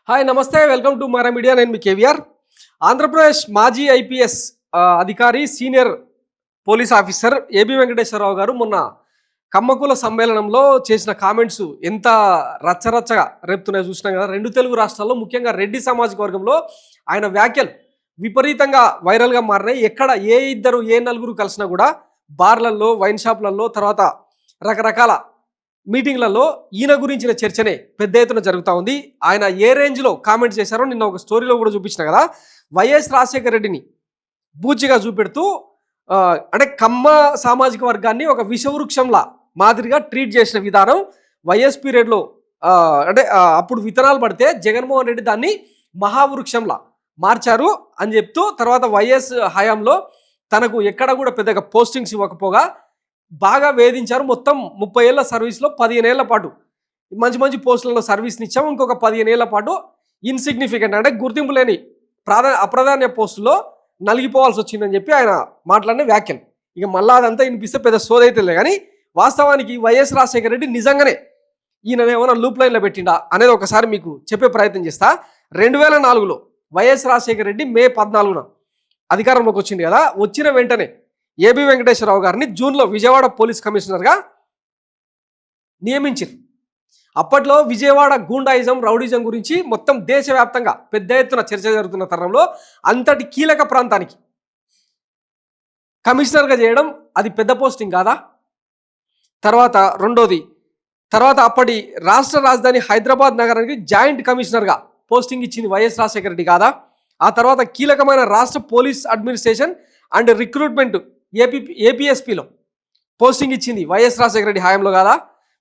Hi నమస్తే welcome to Mara media. నేను మీ కేవీఆర్. ఆంధ్రప్రదేశ్ మాజీ ఐపీఎస్ అధికారి senior police officer AB Venkateswara Rao గారు మొన్న కమ్మకుల సమ్మేళనంలో చేసిన కామెంట్స్ ఎంత రచ్చరచ్చగా రేపుతున్నాయో చూసినాం కదా. రెండు తెలుగు రాష్ట్రాల్లో ముఖ్యంగా రెడ్డి సామాజిక వర్గంలో ఆయన వ్యాఖ్యలు విపరీతంగా వైరల్గా మారినాయి. ఎక్కడ ఏ నలుగురు కలిసినా కూడా బార్లలో, వైన్ షాప్లలో, తర్వాత రకరకాల మీటింగ్లలో ఈయన గురించిన చర్చనే పెద్ద ఎత్తున జరుగుతూ ఉంది. ఆయన ఏ రేంజ్లో కామెంట్ చేశారో నిన్న ఒక స్టోరీలో కూడా చూపించిన కదా. వైఎస్ రాజశేఖర రెడ్డిని బూచిగా చూపెడుతూ అంటే కమ్మ సామాజిక వర్గాన్ని ఒక విషవృక్షంలా మాదిరిగా ట్రీట్ చేసిన విధానం వైఎస్ పీరియడ్లో అంటే అప్పుడు విత్తనాలు పడితే జగన్మోహన్ రెడ్డి దాన్ని మహావృక్షంలా మార్చారు అని చెప్తూ, తర్వాత వైఎస్ హయాంలో తనకు ఎక్కడ కూడా పెద్దగా పోస్టింగ్స్ ఇవ్వకపోగా బాగా వేధించారు. మొత్తం 30 ఏళ్ల సర్వీస్లో 15 ఏళ్ల పాటు మంచి మంచి పోస్టులలో సర్వీస్ని ఇచ్చాము. ఇంకొక 15 ఏళ్ల పాటు ఇన్సిగ్నిఫికెంట్ అంటే గుర్తింపు లేని అప్రాధాన్య పోస్టులో నలిగిపోవాల్సి వచ్చిందని చెప్పి ఆయన మాట్లాడిన వ్యాఖ్యలు. ఇక మళ్ళీ అదంతా వినిపిస్తే పెద్ద సోదైతే కానీ వాస్తవానికి వైఎస్ రాజశేఖర రెడ్డి నిజంగానే ఈయన ఏమైనా లూప్ లైన్లో పెట్టిండా అనేది ఒకసారి మీకు చెప్పే ప్రయత్నం చేస్తా. 2004లో వైఎస్ రాజశేఖర రెడ్డి మే 14న అధికారంలోకి వచ్చింది కదా. వచ్చిన వెంటనే ఏబి వెంకటేశ్వరరావు గారిని జూన్లో విజయవాడ పోలీస్ కమిషనర్గా నియమించారు. అప్పట్లో విజయవాడ గూండాయిజం, రౌడీజం గురించి మొత్తం దేశవ్యాప్తంగా పెద్ద ఎత్తున చర్చ జరుగుతున్న తరుణంలో అంతటి కీలక ప్రాంతానికి కమిషనర్గా చేయడం అది పెద్ద పోస్టింగ్ కాదా? తర్వాత రెండోది, తర్వాత అప్పటి రాష్ట్ర రాజధాని హైదరాబాద్ నగరానికి జాయింట్ కమిషనర్గా పోస్టింగ్ ఇచ్చింది వైఎస్ రాజశేఖర రెడ్డి కాదా? ఆ తర్వాత కీలకమైన రాష్ట్ర police administration and recruitment ఏపీఎస్పీలో posting ఇచ్చింది వైఎస్ రాజశేఖర రెడ్డి హయాంలో కాదా?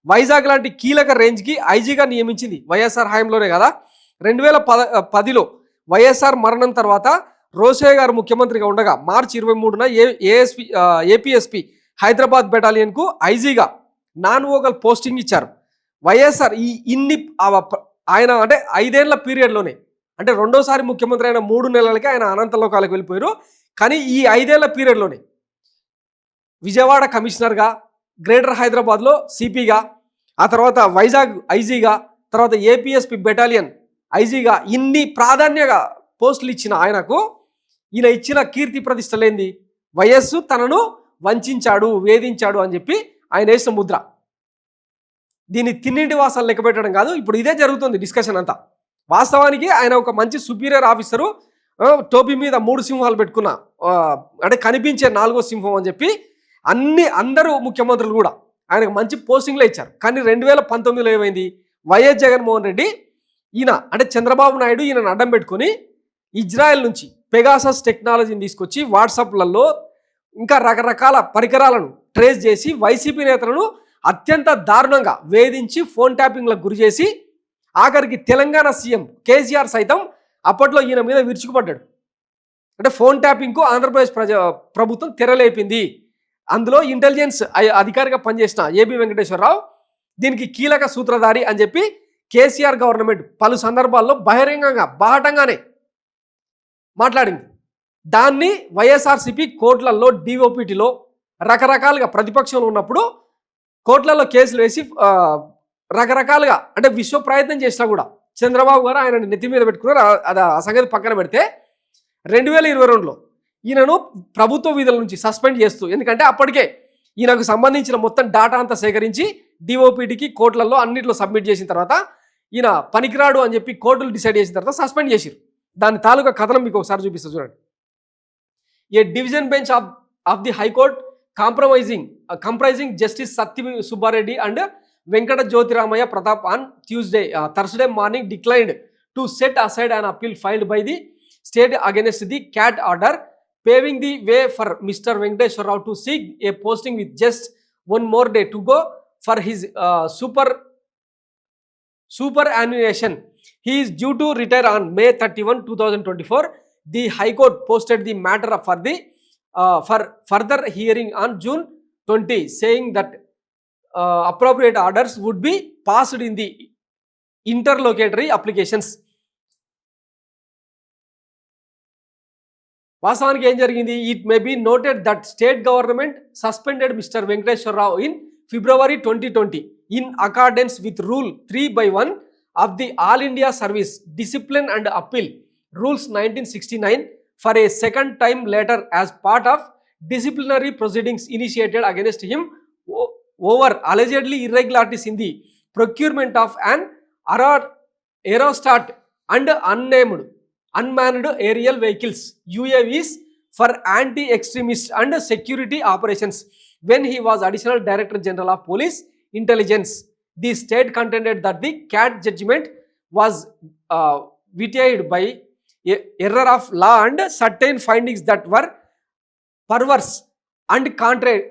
వైజాగ్ లాంటి కీలక రేంజ్కి ఐజీగా నియమించింది వైఎస్ఆర్ హయాంలోనే కదా. 2010లో వైఎస్ఆర్ మరణం తర్వాత రోసయ్య గారు ముఖ్యమంత్రిగా ఉండగా మార్చి 23న APSP Hyderabad బెటాలియన్కు ఐజీగా non vocal posting ఇచ్చారు. వైఎస్ఆర్ ఆయన అంటే 5 ఏళ్ల పీరియడ్లోనే, అంటే రెండోసారి ముఖ్యమంత్రి అయిన 3 నెలలకే ఆయన అనంతలోకాలకు వెళ్ళిపోయారు. కానీ ఈ 5 ఏళ్ల పీరియడ్లోనే విజయవాడ కమిషనర్గా, గ్రేటర్ హైదరాబాద్లో సిపిగా, ఆ తర్వాత వైజాగ్ ఐజీగా, తర్వాత ఏపీఎస్పీ బెటాలియన్ ఐజీగా ఇన్ని ప్రాధాన్యంగా పోస్టులు ఇచ్చిన ఆయనకు ఈయన ఇచ్చిన కీర్తి ప్రతిష్టలేంది? వైఎస్ తనను వంచాడు, వేధించాడు అని చెప్పి ఆయన వేసిన ముద్ర. దీన్ని తిన్నింటి వాసాలు లెక్క పెట్టడం కాదు, ఇప్పుడు ఇదే జరుగుతుంది డిస్కషన్ అంతా. వాస్తవానికి ఆయన ఒక మంచి సుపీరియర్ ఆఫీసరు, టోపీ మీద 3 సింహాలు పెట్టుకున్న అంటే కనిపించే 4వ సింహం అని చెప్పి అందరూ ముఖ్యమంత్రులు కూడా ఆయనకు మంచి పోస్టింగ్లో ఇచ్చారు. కానీ 2019లో ఏమైంది? వైఎస్ జగన్మోహన్ రెడ్డి ఈయన అంటే చంద్రబాబు నాయుడు ఈయనను అడ్డం పెట్టుకొని ఇజ్రాయెల్ నుంచి పెగాసస్ టెక్నాలజీని తీసుకొచ్చి వాట్సాప్లలో ఇంకా రకరకాల పరికరాలను ట్రేస్ చేసి వైసీపీ నేతలను అత్యంత దారుణంగా వేధించి ఫోన్ ట్యాపింగ్లకు గురి చేసి ఆఖరికి తెలంగాణ సీఎం కేసీఆర్ సైతం అప్పట్లో ఈయన మీద విరుచుకుపడ్డాడు. అంటే ఫోన్ ట్యాపింగ్కు ఆంధ్రప్రదేశ్ ప్రభుత్వం తెరలేపింది. అందులో ఇంటెలిజెన్స్ అధికారిగా పనిచేసిన ఏబి వెంకటేశ్వరరావు దీనికి కీలక సూత్రధారి అని చెప్పి కేసీఆర్ గవర్నమెంట్ పలు సందర్భాల్లో బహిరంగంగా బాహటంగానే మాట్లాడింది. దాన్ని వైఎస్ఆర్సీపీ కోర్టులలో, డిఓపిటీలో రకరకాలుగా ప్రతిపక్షంలో ఉన్నప్పుడు కోర్టులలో కేసులు వేసి రకరకాలుగా అంటే విశ్వ ప్రయత్నం చేసినా కూడా చంద్రబాబు గారు ఆయన నెత్తి మీద పెట్టుకున్నారు. అది ఆ సంగతి పక్కన పెడితే 2022లో ఈయనను ప్రభుత్వ విధుల నుంచి సస్పెండ్ చేస్తూ, ఎందుకంటే అప్పటికే ఈయనకు సంబంధించిన మొత్తం డాటా అంతా సేకరించి డిఓపిటీకి కోర్టులలో అన్నింటిలో సబ్మిట్ చేసిన తర్వాత ఈయన పనికిరాడు అని చెప్పి కోర్టులు డిసైడ్ చేసిన తర్వాత సస్పెండ్ చేసిరు. దాని తాలూకా కథనం మీకు ఒకసారి చూపిస్తా చూడండి. ఏ division bench of the high court comprising justice Satya Subbareddy and Venkata జ్యోతిరామయ్య Pratap on Thursday morning declined to set aside an appeal filed by the state against the CAT order, paving the way for Mr. Venkateshwar Rao to seek a posting with just one more day to go for his superannuation. He is due to retire on May 31, 2024. The High Court posted the matter for further hearing on June 20, saying that appropriate orders would be passed in the interlocutory applications. వాస్తవానికి ఏం జరిగింది? It may be noted that state government suspended mister Venkateswara Rao in February 2020 in accordance with Rule 3/1 of the All India Service Discipline and Appeal Rules 1969 for a second time later as part of disciplinary proceedings initiated against him over allegedly irregularities in the procurement of an aerostat and unmanned aerial vehicles UAVs for anti-extremist and security operations when he was Additional Director General of Police Intelligence. The state contended that the CAT judgment was vitiated by error of law and certain findings that were perverse and contrary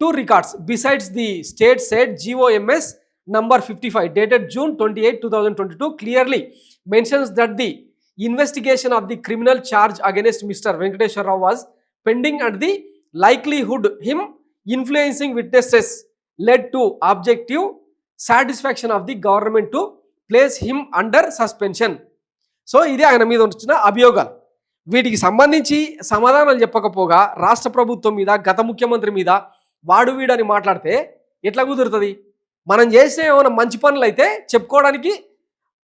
to records. Besides, the state said GOMS number 55 dated June 28, 2022 clearly mentions that the investigation of the criminal charge against Mr. Venkateshwar Rao was pending and the likelihood him influencing witnesses led to objective satisfaction of the government to place him under suspension. So ఇది ఆయన మీద వచ్చిన అభియోగాలు. వీటికి సంబంధించి సమాధానాలు చెప్పకపోగా రాష్ట్ర ప్రభుత్వం మీద గత ముఖ్యమంత్రి మీద వాడు వీడని మాట్లాడితే ఎట్లా కుదురుతుంది? మనం చేసే ఏమైనా మంచి పనులు అయితే చెప్పుకోవడానికి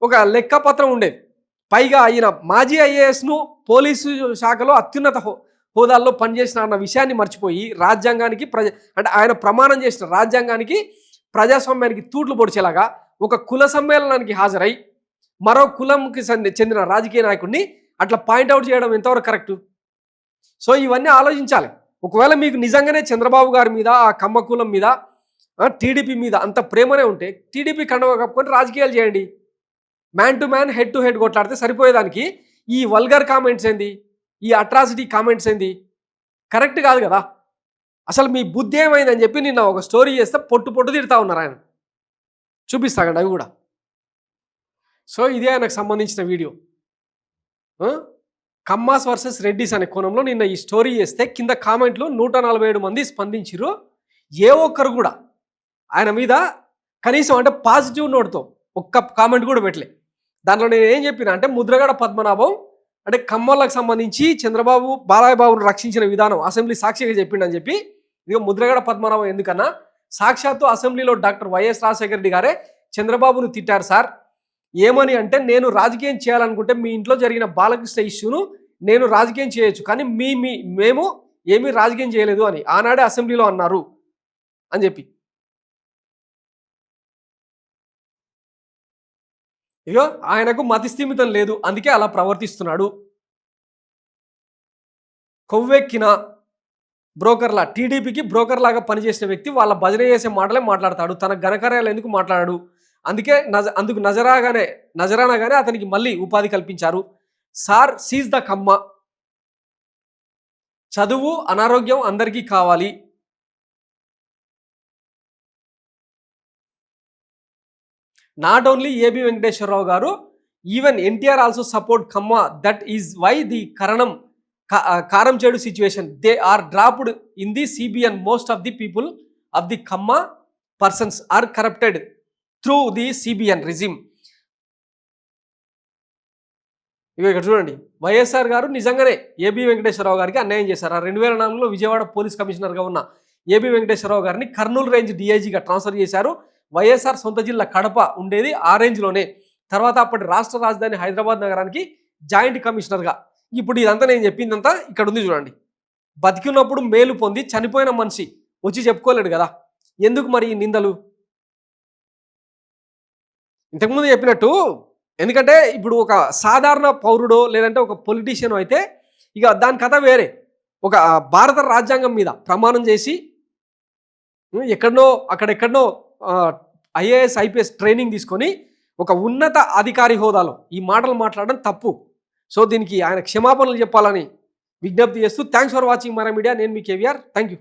ఒక లెక్కపత్రం ఉండేది. పైగా ఆయన మాజీ ఐఏఎస్ను పోలీసు శాఖలో అత్యున్నత హోదాల్లో పనిచేసిన అన్న విషయాన్ని మర్చిపోయి రాజ్యాంగానికి అంటే ఆయన ప్రమాణం చేసిన రాజ్యాంగానికి ప్రజాస్వామ్యానికి తూట్లు పొడిచేలాగా ఒక కుల సమ్మేళనానికి హాజరై మరో కులంకి చెందిన రాజకీయ నాయకుడిని అట్లా పాయింట్అవుట్ చేయడం ఎంతవరకు కరెక్టు? సో ఇవన్నీ ఆలోచించాలి. ఒకవేళ మీకు నిజంగానే చంద్రబాబు గారి మీద ఆ కమ్మ కులం మీద టీడీపీ మీద అంత ప్రేమనే ఉంటే టీడీపీ కండవ కప్పుకొని రాజకీయాలు చేయండి. Man to man head to head కొట్లాడితే సరిపోయేదానికి ఈ వల్గర్ కామెంట్స్ ఏంది, ఈ అట్రాసిటీ కామెంట్స్ ఏంది? కరెక్ట్ కాదు కదా. అసలు మీ బుద్ధి ఏమైందని చెప్పి నిన్న ఒక స్టోరీ చేస్తే పొట్టు తిడతా ఉన్నారు ఆయన. చూపిస్తాగండి అవి కూడా. సో ఇదే ఆయనకు సంబంధించిన వీడియో. కమ్మాస్ వర్సెస్ రెడ్డిస్ అనే కోణంలో నిన్న ఈ స్టోరీ చేస్తే కింద కామెంట్లు 147 మంది స్పందించారు. ఏ ఒక్కరు కూడా ఆయన మీద కనీసం అంటే పాజిటివ్ నోట్తో ఒక్క కామెంట్ కూడా పెట్టలే. దాంట్లో నేను ఏం చెప్పిన అంటే ముద్రగడ పద్మనాభం అంటే కమ్మలకు సంబంధించి చంద్రబాబు బాలయ్య బాబును రక్షించిన విధానం అసెంబ్లీ సాక్షిగా చెప్పిండని చెప్పి, ఇదిగో ముద్రగడ పద్మనాభం ఎందుకన్నా సాక్షాత్తు అసెంబ్లీలో డాక్టర్ వైఎస్ రాజశేఖర రెడ్డి గారే చంద్రబాబును తిట్టారు సార్. ఏమని అంటే, నేను రాజకీయం చేయాలనుకుంటే మీ ఇంట్లో జరిగిన బాలకృష్ణ ఇష్యూను నేను రాజకీయం చేయొచ్చు, కానీ మేము ఏమీ రాజకీయం చేయలేదు అని ఆనాడే అసెంబ్లీలో అన్నారు అని చెప్పి. ఇగో ఆయనకు మతిస్థిమితం లేదు, అందుకే అలా ప్రవర్తిస్తున్నాడు. కొవ్వెక్కిన బ్రోకర్లా, టీడీపీకి బ్రోకర్ లాగా పనిచేసిన వ్యక్తి వాళ్ళ భజన చేసే మాటలే మాట్లాడతాడు, తన ఘనకార్యాలు ఎందుకు మాట్లాడాడు? అందుకే అందుకు నజరానాగానే అతనికి మళ్ళీ ఉపాధి కల్పించారు. సార్ సీజ్ ద కమ్మ. చదువు అనారోగ్యం అందరికీ కావాలి. నాట్ ఓన్లీ ఏబి వెంకటేశ్వరరావు గారు, even NTR also support Kamma. That is why the కారం చేడు situation they are dropped in the CBN. Most of the people of the Kamma persons are corrupted through the CBN regime. ఇక ఇక్కడ చూడండి, వైఎస్ఆర్ గారు నిజంగానే AB Venkateswararao గారికి అన్యాయం చేశారు. 2004లో విజయవాడ పోలీస్ కమిషనర్గా ఉన్న ఏబి వెంకటేశ్వరరావు గారిని కర్నూలు రేంజ్ డిఐజీగా ట్రాన్స్ఫర్ చేశారు. వైఎస్ఆర్ సొంత జిల్లా కడప ఉండేది ఆ రేంజ్లోనే. తర్వాత అప్పటి రాష్ట్ర రాజధాని హైదరాబాద్ నగరానికి జాయింట్ కమిషనర్గా. ఇప్పుడు ఇదంతా నేను చెప్పిందంతా ఇక్కడ ఉంది చూడండి. బతికినప్పుడు మేలు పొంది చనిపోయిన మనిషి వచ్చి చెప్పుకోలేడు కదా, ఎందుకు మరి ఈ నిందలు? ఇంతకుముందు చెప్పినట్టు, ఎందుకంటే ఇప్పుడు ఒక సాధారణ పౌరుడో లేదంటే ఒక పొలిటీషియన్ అయితే ఇక దాని కథ వేరే. ఒక భారత రాజ్యాంగం మీద ప్రమాణం చేసి అక్కడెక్కడనో ఐఏఎస్ ఐపీఎస్ ట్రైనింగ్ తీసుకొని ఒక ఉన్నత అధికారి హోదాలో ఈ మాటలు మాట్లాడడం తప్పు. సో దీనికి ఆయన క్షమాపణలు చెప్పాలని విజ్ఞప్తి చేస్తూ, thanks for watching Mara media. నేను మీ కేవీఆర్. Thank you.